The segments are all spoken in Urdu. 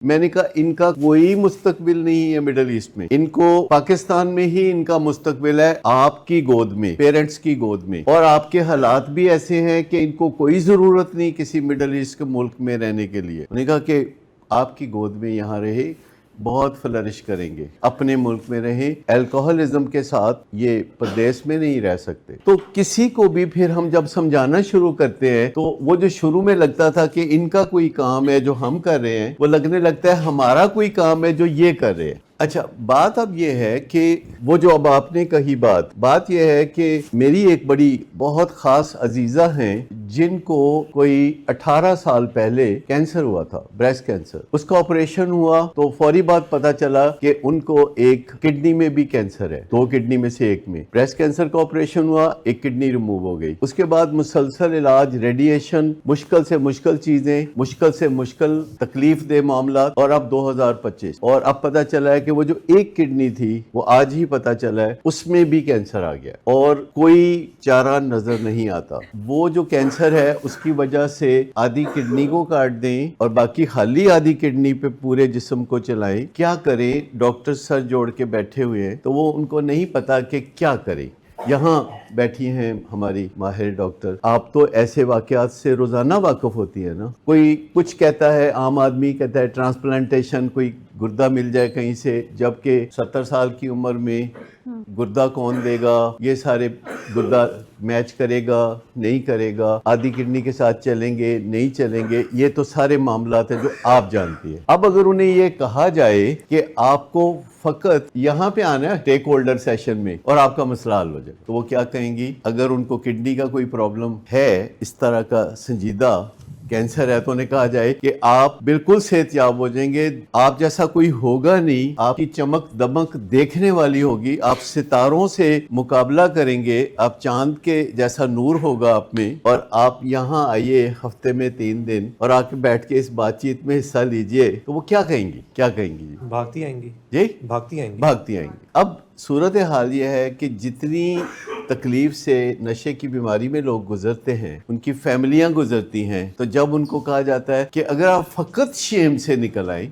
میں نے کہا ان کا کوئی مستقبل نہیں ہے مڈل ایسٹ میں، ان کو پاکستان میں ہی ان کا مستقبل ہے، آپ کی گود میں، پیرنٹس کی گود میں، اور آپ کے حالات بھی ایسے ہیں کہ ان کو کوئی ضرورت نہیں کسی مڈل ایسٹ کے ملک میں رہنے کے لیے۔ انہوں نے کہا کہ آپ کی گود میں یہاں رہے، بہت فلرش کریں گے، اپنے ملک میں رہیں، الکوہلزم کے ساتھ یہ پردیس میں نہیں رہ سکتے۔ تو کسی کو بھی پھر ہم جب سمجھانا شروع کرتے ہیں تو وہ جو شروع میں لگتا تھا کہ ان کا کوئی کام ہے جو ہم کر رہے ہیں، وہ لگنے لگتا ہے ہمارا کوئی کام ہے جو یہ کر رہے ہیں۔ اچھا، بات اب یہ ہے کہ وہ جو اب آپ نے کہی بات یہ ہے کہ میری ایک بڑی بہت خاص عزیزہ ہیں جن کو کوئی 18 سال پہلے کینسر ہوا تھا، بریسٹ کینسر۔ اس کا آپریشن ہوا تو فوری بات پتا چلا کہ ان کو ایک کڈنی میں بھی کینسر ہے، 2 کڈنی میں سے ایک میں۔ بریسٹ کینسر کا آپریشن ہوا، ایک کڈنی ریموو ہو گئی۔ اس کے بعد مسلسل علاج، ریڈیشن، مشکل سے مشکل چیزیں، مشکل سے مشکل تکلیف دہ معاملات، اور اب 2025 اور اب پتا چلا ہے کہ وہ جو ایک کڈنی تھی وہ آج ہی پتا چلا ہے اس میں بھی کینسر آ گیا اور کوئی چارہ نظر نہیں آتا۔ وہ جو کینسر ہے اس کی وجہ سے آدھی کڈنی کو کاٹ دیں اور باقی خالی آدھی کڈنی پہ پورے جسم کو چلائیں، کیا کریں؟ ڈاکٹر سر جوڑ کے بیٹھے ہوئے ہیں تو وہ ان کو نہیں پتا کہ کیا کریں۔ یہاں بیٹھی ہیں ہماری ماہر ڈاکٹر، آپ تو ایسے واقعات سے روزانہ واقف ہوتی ہے نا۔ کوئی کچھ کہتا ہے، عام آدمی کہتا ہے ٹرانسپلانٹیشن، کوئی گردہ مل جائے کہیں سے، جبکہ 70 سال کی عمر میں گردہ کون دے گا؟ یہ سارے گردہ میچ کرے گا نہیں کرے گا، آدھی کڈنی کے ساتھ چلیں گے نہیں چلیں گے، یہ تو سارے معاملات ہیں جو آپ جانتی ہیں۔ اب اگر انہیں یہ کہا جائے کہ آپ کو فقط یہاں پہ آنا ہے ٹیک ہولڈر سیشن میں اور آپ کا مسئلہ حل ہو جائے، تو وہ کیا کہیں گی؟ اگر ان کو کڈنی کا کوئی پرابلم ہے، اس طرح کا سنجیدہ کینسر ہے، تو انہیں کہا جائے کہ آپ بالکل صحت یاب ہو جائیں گے، آپ جیسا کوئی ہوگا نہیں، آپ کی چمک دمک دیکھنے والی ہوگی، آپ ستاروں سے مقابلہ کریں گے، آپ چاند کے جیسا نور ہوگا آپ میں، اور آپ یہاں آئیے ہفتے میں 3 دن اور آ کے بیٹھ کے اس بات چیت میں حصہ لیجئے، تو وہ کیا کہیں گی؟ کیا کہیں گی؟ بھاگتی آئیں گی جی، بھاگتی آئیں گی بھاگتی آئیں گی۔ اب صورتحال یہ ہے کہ جتنی تکلیف سے نشے کی بیماری میں لوگ گزرتے ہیں، ان کی فیملیاں گزرتی ہیں، تو جب ان کو کہا جاتا ہے کہ اگر آپ فقط شیم سے نکل آئیں،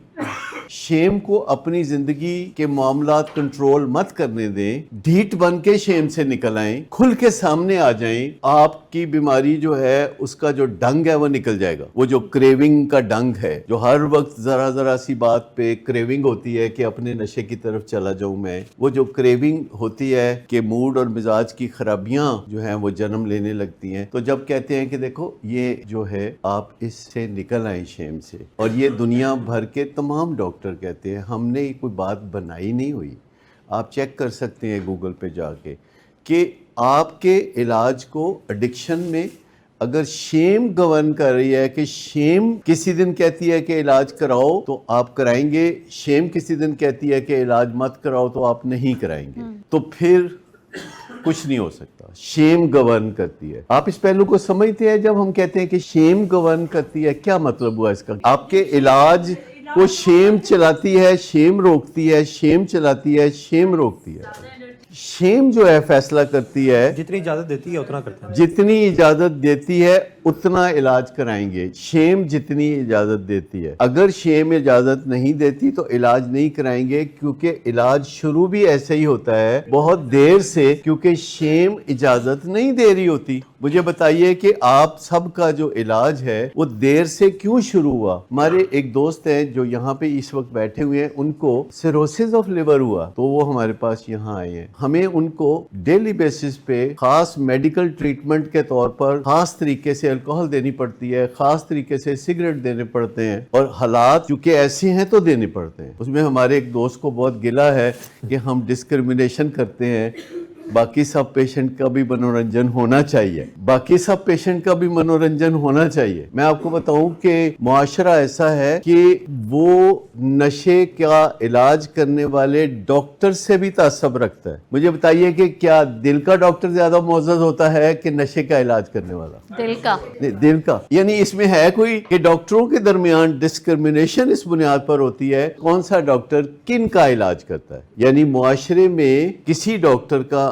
شیم کو اپنی زندگی کے معاملات کنٹرول مت کرنے دیں، ڈھیٹ بن کے شیم سے نکل آئیں، کھل کے سامنے آ جائیں، آپ کی بیماری جو ہے اس کا جو ڈنگ ہے وہ نکل جائے گا۔ وہ جو کریونگ کا ڈنگ ہے، جو ہر وقت ذرا سی بات پہ کریونگ ہوتی ہے کہ اپنے نشے کی طرف چلا جاؤں میں، وہ جو کریونگ ہوتی ہے کہ موڈ اور مزاج کی خرابیاں جو ہیں وہ جنم لینے لگتی ہیں، تو جب کہتے ہیں کہ دیکھو یہ جو ہے آپ اس سے نکل آئیں شیم سے، اور یہ دنیا بھر کے تمام ڈاکٹر کہتے ہیں، ہم نے کوئی بات بنائی نہیں ہوئی، آپ چیک کر سکتے ہیں گوگل پہ جا کے کہ آپ کے علاج کو ایڈکشن میں اگر شیم گورن کر رہی ہے کہ شیم کسی دن کہتی ہے کہ علاج کراؤ تو آپ کرائیں گے، شیم کسی دن کہتی ہے کہ علاج مت کراؤ تو آپ نہیں کرائیں گے، تو پھر کچھ نہیں ہو سکتا۔ شیم گورن کرتی ہے۔ آپ اس پہلو کو سمجھتے ہیں؟ جب ہم کہتے ہیں کہ شیم گورن کرتی ہے، کیا مطلب ہوا اس کا؟ آپ کے علاج کو شیم چلاتی ہے، شیم روکتی ہے، شیم چلاتی ہے، شیم روکتی ہے۔ شیم جو ہے فیصلہ کرتی ہے، جتنی اجازت دیتی ہے اتنا کرتے ہیں، جتنی اجازت دیتی ہے اتنا علاج کرائیں گے۔ شیم جتنی اجازت دیتی ہے، اگر شیم اجازت نہیں دیتی تو علاج نہیں کرائیں گے، کیونکہ علاج شروع بھی ایسے ہی ہوتا ہے بہت دیر سے، کیونکہ شیم اجازت نہیں دے رہی ہوتی۔ مجھے بتائیے کہ آپ سب کا جو علاج ہے وہ دیر سے کیوں شروع ہوا؟ ہمارے ایک دوست ہیں جو یہاں پہ اس وقت بیٹھے ہوئے ہیں، ان کو سیروسس آف لیور ہوا تو وہ ہمارے پاس یہاں آئے ہیں۔ ہمیں ان کو ڈیلی بیسس پہ خاص میڈیکل ٹریٹمنٹ کے طور پر خاص طریقے سے الکوہل دینی پڑتی ہے، خاص طریقے سے سگریٹ دینے پڑتے ہیں، اور حالات چونکہ ایسے ہیں تو دینے پڑتے ہیں۔ اس میں ہمارے ایک دوست کو بہت گلہ ہے کہ ہم ڈسکرمنیشن کرتے ہیں۔ باقی سب پیشنٹ کا بھی منورنجن ہونا چاہیے، باقی سب پیشنٹ کا بھی منورنجن ہونا چاہیے۔ میں آپ کو بتاؤں کہ معاشرہ ایسا ہے کہ وہ نشے کا علاج کرنے والے ڈاکٹر سے بھی تعصب رکھتا ہے۔ مجھے بتائیے کہ کیا دل کا ڈاکٹر زیادہ معزز ہوتا ہے کہ نشے کا علاج کرنے والا؟ دل کا۔ یعنی اس میں ہے کوئی کہ ڈاکٹروں کے درمیان ڈسکرمنیشن اس بنیاد پر ہوتی ہے کون سا ڈاکٹر کن کا علاج کرتا ہے؟ یعنی معاشرے میں کسی ڈاکٹر کا